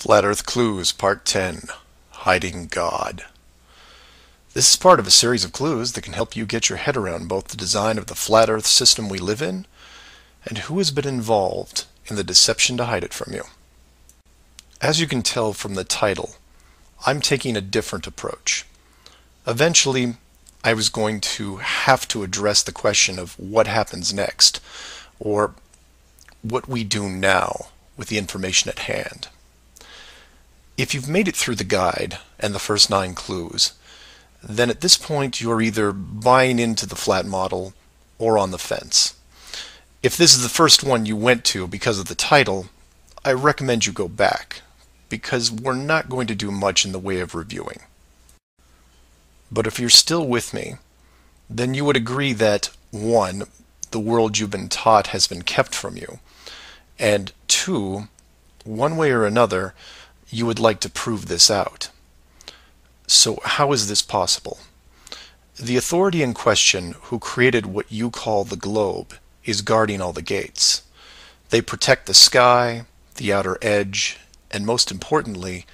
Flat Earth Clues, Part 10, Hiding God. This is part of a series of clues that can help you get your head around both the design of the flat Earth system we live in and who has been involved in the deception to hide it from you. As you can tell from the title, I'm taking a different approach. Eventually, I was going to have to address the question of what happens next, or what we do now with the information at hand. If you've made it through the guide and the first 9 clues, then at this point you're either buying into the flat model or on the fence. If this is the first one you went to because of the title, I recommend you go back, because we're not going to do much in the way of reviewing. But if you're still with me, then you would agree that 1, the world you've been taught has been kept from you, and 2, one way or another, you would like to prove this out. So how is this possible? The authority in question who created what you call the globe is guarding all the gates. They protect the sky, the outer edge, and most importantly,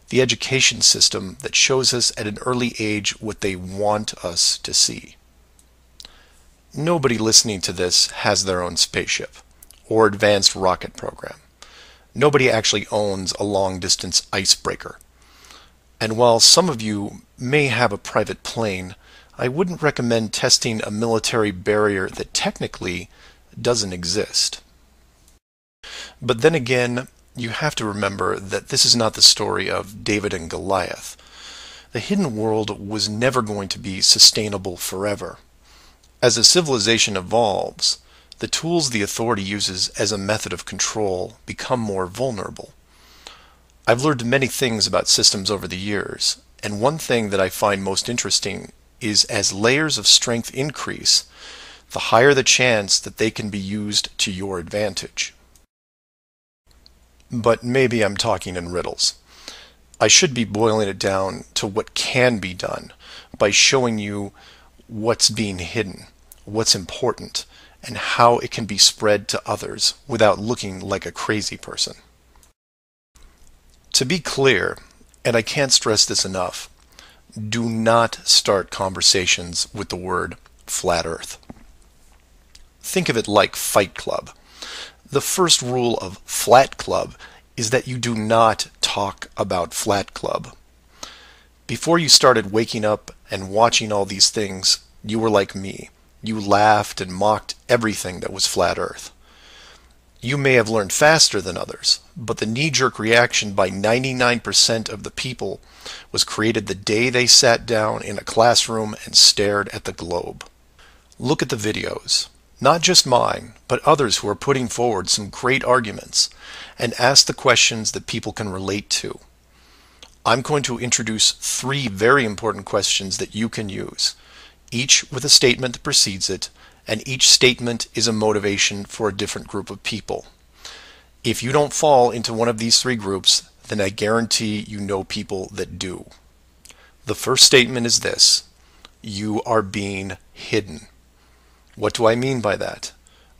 the education system that shows us at an early age what they want us to see. Nobody listening to this has their own spaceship or advanced rocket program. Nobody actually owns a long-distance icebreaker. And while some of you may have a private plane, I wouldn't recommend testing a military barrier that technically doesn't exist. But then again, you have to remember that this is not the story of David and Goliath. The hidden world was never going to be sustainable forever. As a civilization evolves, the tools the authority uses as a method of control become more vulnerable. I've learned many things about systems over the years, and one thing that I find most interesting is as layers of strength increase, the higher the chance that they can be used to your advantage. But maybe I'm talking in riddles. I should be boiling it down to what can be done by showing you what's being hidden, what's important, and how it can be spread to others without looking like a crazy person. To be clear, and I can't stress this enough, do not start conversations with the word flat Earth. Think of it like Fight Club. The first rule of Flat Club is that you do not talk about Flat Club. Before you started waking up and watching all these things, you were like me. You laughed and mocked everything that was flat Earth. You may have learned faster than others, but the knee-jerk reaction by 99% of the people was created the day they sat down in a classroom and stared at the globe. Look at the videos, not just mine, but others who are putting forward some great arguments, and ask the questions that people can relate to. I'm going to introduce 3 very important questions that you can use, each with a statement that precedes it, and each statement is a motivation for a different group of people. If you don't fall into one of these 3 groups, then I guarantee you know people that do. The first statement is this: you are being hidden. What do I mean by that?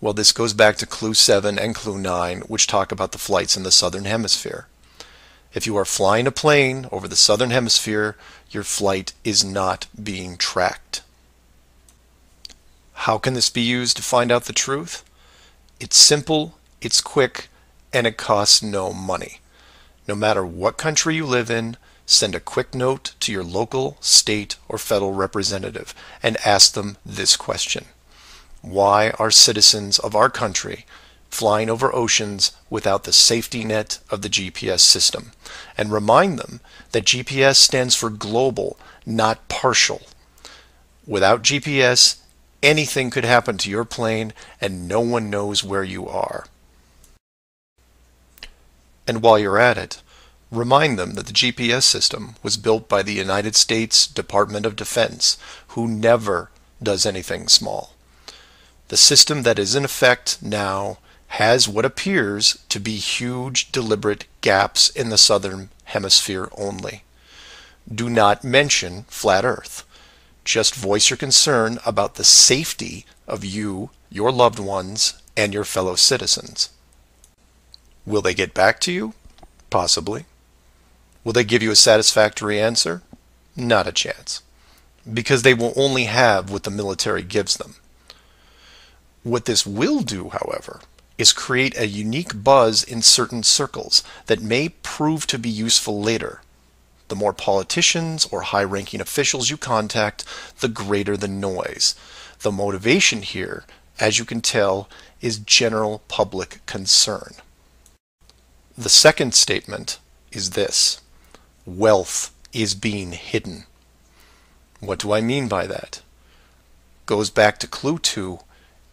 Well, this goes back to Clue 7 and Clue 9, which talk about the flights in the Southern Hemisphere. If you are flying a plane over the Southern Hemisphere, your flight is not being tracked. How can this be used to find out the truth? It's simple, it's quick, and it costs no money. No matter what country you live in, send a quick note to your local, state, or federal representative and ask them this question: why are citizens of our country flying over oceans without the safety net of the GPS system? And remind them that GPS stands for global, not partial. Without GPS, anything could happen to your plane and no one knows where you are. And while you're at it, remind them that the GPS system was built by the United States Department of Defense, who never does anything small. The system that is in effect now has what appears to be huge, deliberate gaps in the Southern Hemisphere only. Do not mention flat Earth. Just voice your concern about the safety of you, your loved ones, and your fellow citizens. Will they get back to you? Possibly. Will they give you a satisfactory answer? Not a chance, because they will only have what the military gives them. What this will do, however, is create a unique buzz in certain circles that may prove to be useful later. The more politicians or high-ranking officials you contact, the greater the noise. The motivation here, as you can tell, is general public concern. The second statement is this: wealth is being hidden. What do I mean by that? Goes back to Clue 2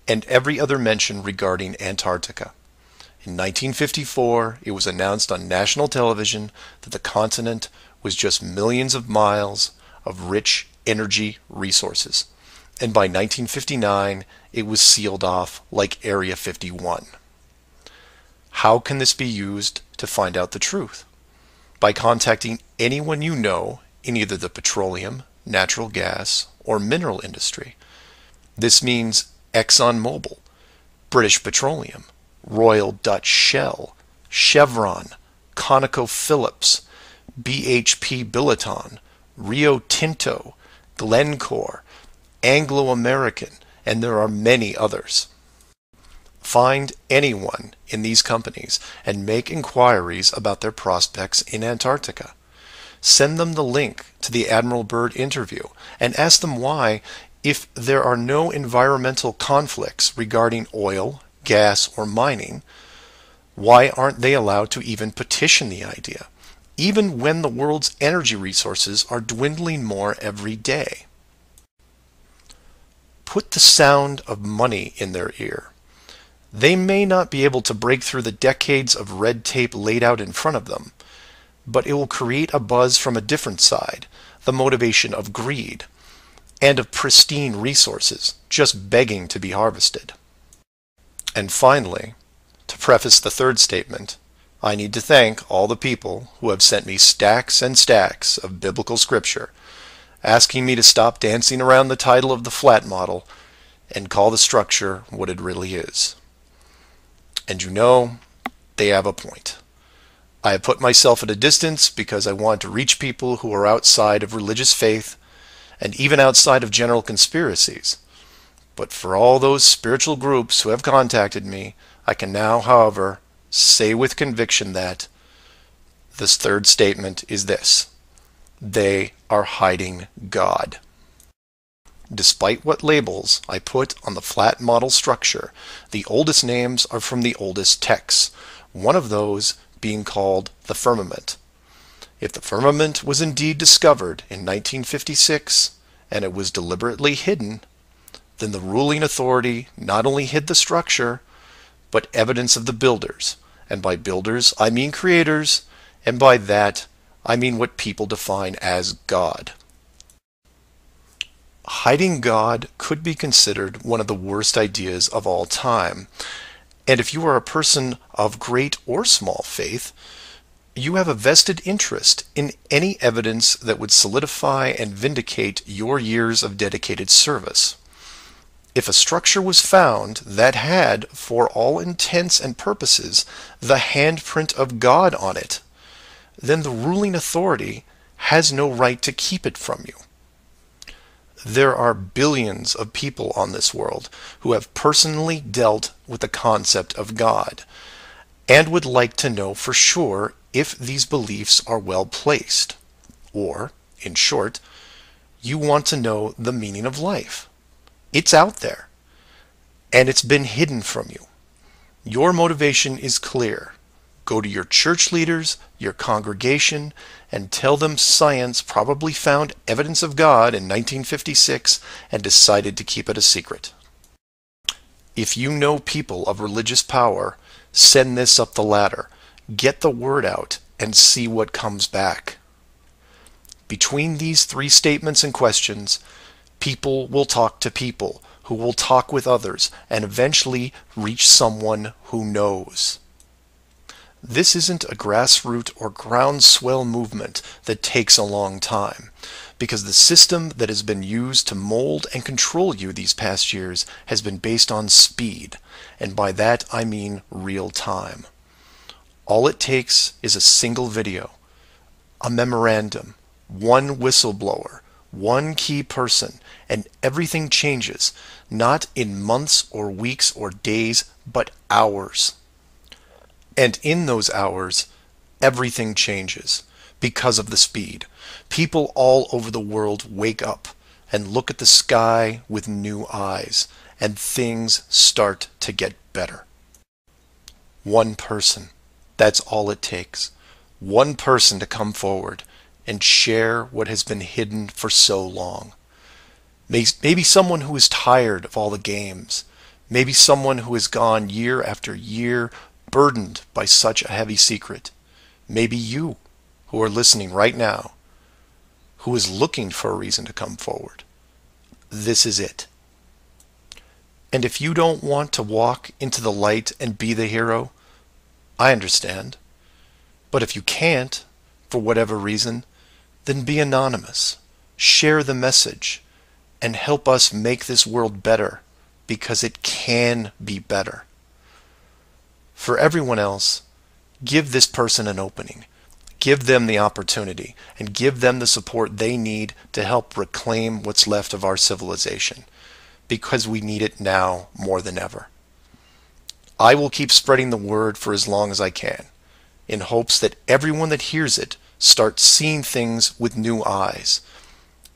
and every other mention regarding Antarctica. In 1954, it was announced on national television that the continent was just millions of miles of rich energy resources. And by 1959, it was sealed off like Area 51. How can this be used to find out the truth? By contacting anyone you know in either the petroleum, natural gas, or mineral industry. This means ExxonMobil, British Petroleum, Royal Dutch Shell, Chevron, ConocoPhillips, BHP Billiton, Rio Tinto, Glencore, Anglo American, and there are many others. Find anyone in these companies and make inquiries about their prospects in Antarctica. Send them the link to the Admiral Byrd interview and ask them why, if there are no environmental conflicts regarding oil, gas, or mining, why aren't they allowed to even petition the idea, even when the world's energy resources are dwindling more every day? Put the sound of money in their ear. They may not be able to break through the decades of red tape laid out in front of them, but it will create a buzz from a different side, the motivation of greed, and of pristine resources just begging to be harvested. And finally, to preface the third statement, I need to thank all the people who have sent me stacks and stacks of biblical scripture, asking me to stop dancing around the title of the flat model and call the structure what it really is. And you know, they have a point. I have put myself at a distance because I want to reach people who are outside of religious faith and even outside of general conspiracies. But for all those spiritual groups who have contacted me, I can now, however, say with conviction that this third statement is this: they are hiding God. Despite what labels I put on the flat model structure, the oldest names are from the oldest texts, one of those being called the firmament. If the firmament was indeed discovered in 1956 and it was deliberately hidden, then the ruling authority not only hid the structure, but evidence of the builders. And by builders, I mean creators, and by that, I mean what people define as God. Hiding God could be considered one of the worst ideas of all time. And if you are a person of great or small faith, you have a vested interest in any evidence that would solidify and vindicate your years of dedicated service. If a structure was found that had, for all intents and purposes, the handprint of God on it, then the ruling authority has no right to keep it from you. There are billions of people on this world who have personally dealt with the concept of God and would like to know for sure if these beliefs are well placed. Or, in short, you want to know the meaning of life. It's out there, and it's been hidden from you. Your motivation is clear. Go to your church leaders, your congregation, and tell them science probably found evidence of God in 1956 and decided to keep it a secret. If you know people of religious power, send this up the ladder. Get the word out and see what comes back. Between these three statements and questions, people will talk to people who will talk with others and eventually reach someone who knows. This isn't a grassroots or groundswell movement that takes a long time, because the system that has been used to mold and control you these past years has been based on speed, and by that I mean real time. All it takes is a single video, a memorandum, one whistleblower, one key person, and everything changes, not in months or weeks or days, but hours. And in those hours, everything changes because of the speed. People all over the world wake up and look at the sky with new eyes, and things start to get better. One person. That's all it takes. One person to come forward and share what has been hidden for so long. Maybe someone who is tired of all the games. Maybe someone who has gone year after year burdened by such a heavy secret. Maybe you, who are listening right now, who is looking for a reason to come forward. This is it. And if you don't want to walk into the light and be the hero, I understand. But if you can't, for whatever reason, then be anonymous. Share the message and help us make this world better, because it can be better. For everyone else, give this person an opening. Give them the opportunity and give them the support they need to help reclaim what's left of our civilization, because we need it now more than ever. I will keep spreading the word for as long as I can, in hopes that everyone that hears it starts seeing things with new eyes.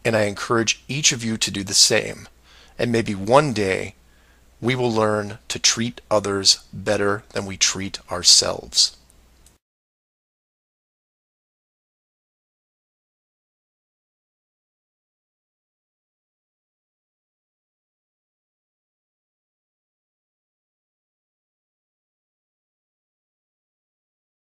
And I encourage each of you to do the same. And maybe one day we will learn to treat others better than we treat ourselves.